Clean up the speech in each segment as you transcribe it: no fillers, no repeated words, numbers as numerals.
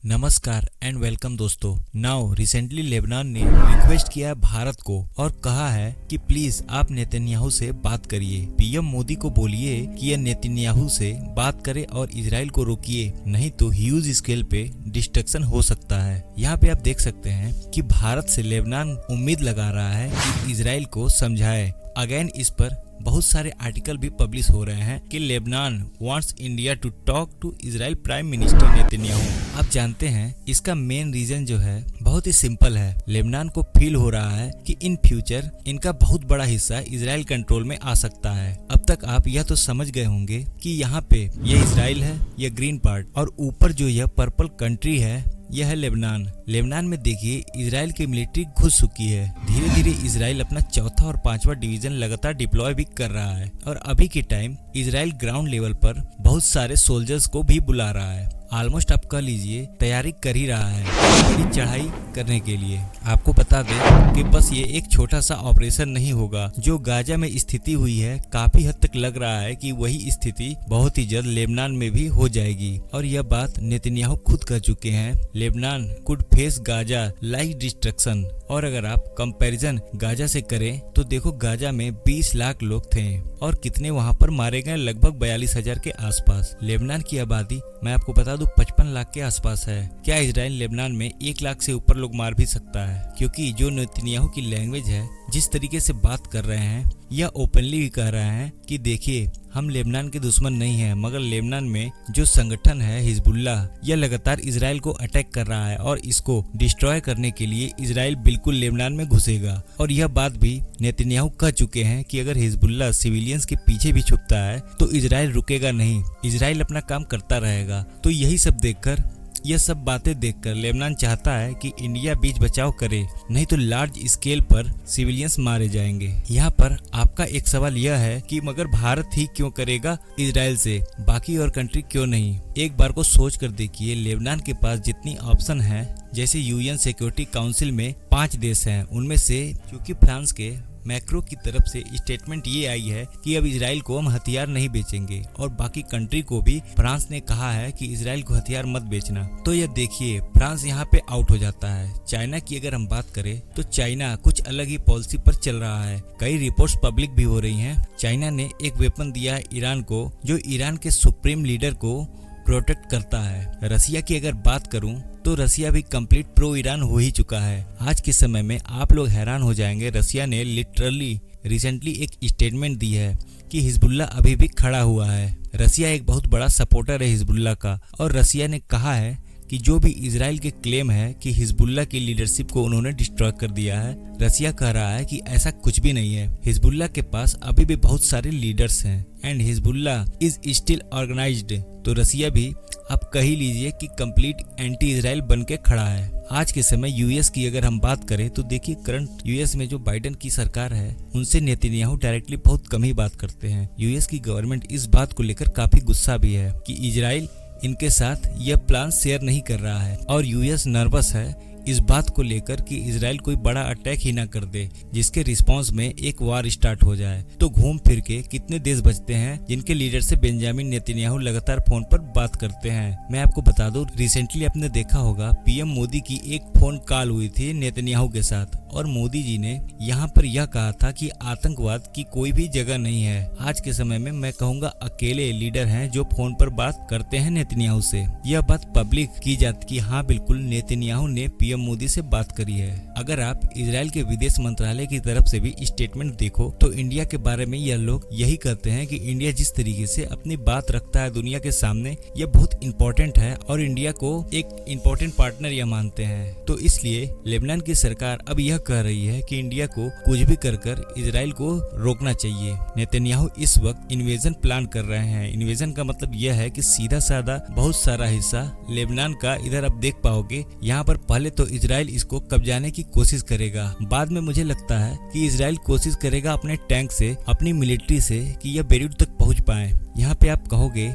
नमस्कार and welcome दोस्तों। Now recently Lebanon ने रिक्वेस्ट किया भारत को और कहा है कि प्लीज आप नेतन्याहू से बात करिए। पीएम मोदी को बोलिए कि यह नेतन्याहू से बात करे और इजराइल को रोकिए, नहीं तो ह्यूज स्केल पे डिस्ट्रक्शन हो सकता है। यहाँ पे आप देख सकते हैं कि भारत से लेबनान उम्मीद लगा रहा है कि इजराइल को समझाए। अगेन इस पर बहुत सारे आर्टिकल भी पब्लिश हो रहे हैं कि Lebanon wants India to talk to Israel prime minister Netanyahu. आप जानते हैं इसका मेन रीजन जो है बहुत ही सिंपल है। लेबनान को फील हो रहा है कि इन फ्यूचर इनका बहुत बड़ा हिस्सा इजराइल कंट्रोल में आ सकता है। अब तक आप यह तो समझ गए होंगे कि यहाँ पे यह इजराइल है, यह ग्रीन पार्ट, और ऊपर जो यह पर्पल कंट्री है यह है लेबनान। लेबनान में देखिए इजराइल की मिलिट्री घुस चुकी है। धीरे धीरे इजराइल अपना चौथा और पांचवा डिवीजन लगातार डिप्लॉय भी कर रहा है और अभी के टाइम इजराइल ग्राउंड लेवल पर बहुत सारे सोल्जर्स को भी बुला रहा है। ऑलमोस्ट आप कह लीजिए तैयारी कर ही रहा है बड़ी चढ़ाई करने के लिए। आपको बता दें कि बस ये एक छोटा सा ऑपरेशन नहीं होगा। जो गाजा में स्थिति हुई है काफी हद तक लग रहा है कि वही स्थिति बहुत ही जल्द लेबनान में भी हो जाएगी और यह बात नेतन्याहू खुद कह चुके हैं। Lebanon could face Gaza like destruction. और अगर आप कंपैरिजन गाजा से करें तो देखो गाजा में 20 लाख लोग थे और कितने वहां पर मारे गए, लगभग 42,000 के आसपास। लेबनान की आबादी मैं आपको बता दूं 55 लाख के आसपास है। क्या इजराइल लेबनान में 1 लाख से ऊपर लोग मार भी सकता है? क्योंकि जो नेतन्याहू की लैंग्वेज है, जिस तरीके से बात कर रहे हैं, यह ओपनली भी कह रहे हैं कि देखिए हम लेबनान के दुश्मन नहीं हैं, मगर लेबनान में जो संगठन है हिजबुल्लाह, यह लगातार इजराइल को अटैक कर रहा है और इसको डिस्ट्रॉय करने के लिए इजराइल बिल्कुल लेबनान में घुसेगा। और यह बात भी नेतन्याहू कह चुके हैं कि अगर हिजबुल्लाह सिविलियंस के पीछे भी छुपता है तो इजराइल रुकेगा नहीं, इजराइल अपना काम करता रहेगा। तो यही सब देखकर, यह सब बातें देखकर लेबनान चाहता है कि इंडिया बीच बचाव करे, नहीं तो लार्ज स्केल पर सिविलियंस मारे जाएंगे। यहाँ पर आपका एक सवाल यह है कि मगर भारत ही क्यों करेगा इजराइल से, बाकी और कंट्री क्यों नहीं? एक बार को सोच कर देखिए, लेबनान के पास जितनी ऑप्शन है, जैसे यूएन सिक्योरिटी काउंसिल में 5 देश हैं, उनमें से क्योंकि फ्रांस के मैक्रो की तरफ से स्टेटमेंट ये आई है कि अब इजराइल को हम हथियार नहीं बेचेंगे और बाकी कंट्री को भी फ्रांस ने कहा है कि इजराइल को हथियार मत बेचना। तो यह देखिए फ्रांस यहाँ पे आउट हो जाता है। चाइना की अगर हम बात करें तो चाइना कुछ अलग ही पॉलिसी पर चल रहा है। कई रिपोर्ट्स पब्लिक भी हो रही हैं। चाइना ने एक वेपन दिया है ईरान को, जो ईरान के सुप्रीम लीडर को प्रोटेक्ट करता है। रसिया की अगर बात करूं तो रसिया भी कंप्लीट प्रो ईरान हो ही चुका है। आज के समय में आप लोग हैरान हो जाएंगे, रसिया ने लिटरली रिसेंटली एक स्टेटमेंट दी है कि हिजबुल्लाह अभी भी खड़ा हुआ है। रसिया एक बहुत बड़ा सपोर्टर है हिजबुल्लाह का और रसिया ने कहा है कि जो भी इजराइल के क्लेम है कि हिजबुल्लाह की लीडरशिप को उन्होंने डिस्ट्रॉय कर दिया है, रसिया कह रहा है कि ऐसा कुछ भी नहीं है। हिजबुल्लाह के पास अभी भी बहुत सारे लीडर्स हैं and Hezbollah is still organised. तो रसिया भी आप कह ही लीजिए कि कंप्लीट एंटी इजराइल बन के खड़ा है। आज के समय यूएस की अगर हम बात करें तो देखिए करंट यूएस में जो बाइडेन की सरकार है, उनसे नेतन्याहू डायरेक्टली बहुत कम ही बात करते हैं। यूएस की गवर्नमेंट इस बात को लेकर काफी गुस्सा भी है कि इजराइल इनके साथ यह प्लान शेयर नहीं कर रहा है और यूएस नर्वस है इस बात को लेकर कि इजराइल कोई बड़ा अटैक ही ना कर दे, जिसके रिस्पांस में एक वार स्टार्ट हो जाए। तो घूम फिर के कितने देश बचते हैं जिनके लीडर से बेंजामिन नेतन्याहू लगातार फोन पर बात करते हैं। मैं आपको बता दूं, रिसेंटली आपने देखा होगा पीएम मोदी की एक फोन कॉल हुई थी नेतन्याहू के साथ और मोदी जी ने यहाँ पर यह कहा था कि आतंकवाद की कोई भी जगह नहीं है। आज के समय में मैं कहूँगा अकेले लीडर हैं जो फोन पर बात करते हैं नेतन्याहू से। यह बात पब्लिक की जाती कि हाँ बिल्कुल नेतन्याहू ने पीएम मोदी से बात करी है। अगर आप इजराइल के विदेश मंत्रालय की तरफ से भी स्टेटमेंट देखो तो इंडिया के बारे में यह लोग यही कहते हैं कि इंडिया जिस तरीके से अपनी बात रखता है दुनिया के सामने, यह बहुत इंपॉर्टेंट है और इंडिया को एक इंपॉर्टेंट पार्टनर यह मानते हैं। तो इसलिए लेबनान की सरकार अब यह कह रही है कि इंडिया को कुछ भी कर इजराइल को रोकना चाहिए। नेतन्याहू इस वक्त इन्वेजन प्लान कर रहे हैं। इन्वेजन का मतलब यह है कि सीधा साधा बहुत सारा हिस्सा लेबनान का इधर आप देख पाओगे। यहाँ पर पहले तो इजराइल इसको कब्जाने की कोशिश करेगा, बाद में मुझे लगता है कि इजराइल कोशिश करेगा अपने टैंक से, अपनी मिलिट्री से कि यह बेरूत तक पहुंच पाए। यहाँ पे आप कहोगे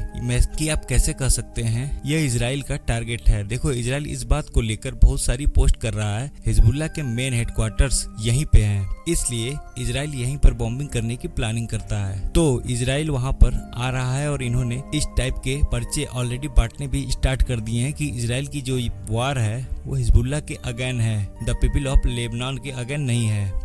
कि आप कैसे कह सकते हैं यह इजराइल का टारगेट है। देखो, इजराइल इस बात को लेकर बहुत सारी पोस्ट कर रहा है। हिजबुल्लाह के मेन हेडक्वार्टर्स यहीं पे हैं, इसलिए इजराइल यहीं पर बॉम्बिंग करने की प्लानिंग करता है। तो इजराइल वहां पर आ रहा है और इन्होंने इस टाइप के पर्चे ऑलरेडी बांटने भी स्टार्ट कर दिए हैं कि इजराइल की जो वार है वो हिजबुल्लाह के अगेन है, द पीपल ऑफ लेबनान के अगेन नहीं है।